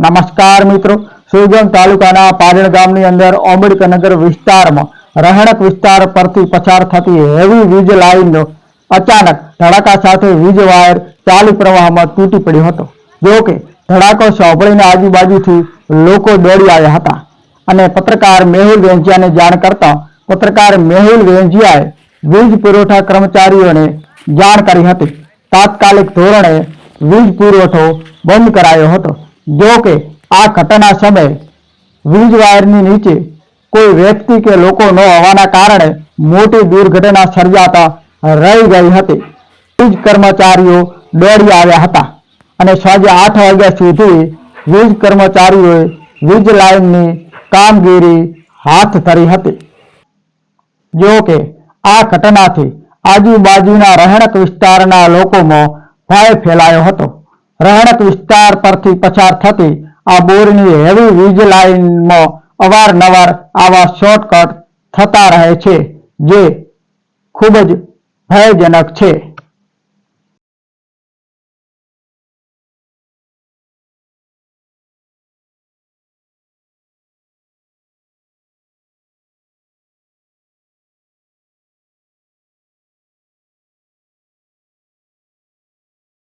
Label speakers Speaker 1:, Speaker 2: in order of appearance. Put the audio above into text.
Speaker 1: નમસ્કાર મિત્રો, સુઈગામ તાલુકાના પાજણ ગામની અંદર આંબેડકરનગર વિસ્તારમાં રહેણાંક વિસ્તાર પરથી પસાર થતી હેવી વીજ લાઇનનો અચાનક ધડાકા સાથે વીજ વાયર ચાલુ પ્રવાહમાં તૂટી પડ્યો હતો। જો કે ધડાકો સાંભળીને આજુબાજુથી લોકો દોડી આવ્યા હતા અને પત્રકાર મેહુલ વેંજિયાને જાણ કરતા પત્રકાર મેહુલ વેંજિયાએ વીજ પુરવઠા કર્મચારીઓને જાણ કરી હતી। તાત્કાલિક ધોરણે વીજ પુરવઠો બંધ કરાયો હતો। જો કે આ ઘટના સમયે વીજ વાયરની નીચે કોઈ વ્યક્તિ કે લોકો ન હોવાના કારણે મોટી દુર્ઘટના સર્જાતા રહી ગઈ હતી। વીજ કર્મચારીઓ દોડી આવ્યા હતા અને સાંજે 8 વાગ્યા સુધી વીજ કર્મચારીઓએ વીજ લાઇનની કામગીરી હાથ ધરી હતી। જો કે આ ઘટનાથી આજુબાજુના રહેણાંક વિસ્તારના લોકોમાં ભય ફેલાયો હતો। રહેણાંક વિસ્તાર પરથી પસાર થતી આ બોરની હેવી વીજ લાઇનમાં અવારનવાર આવા શોર્ટકટ થતા રહે છે, જે ખૂબ જ ભયજનક છે।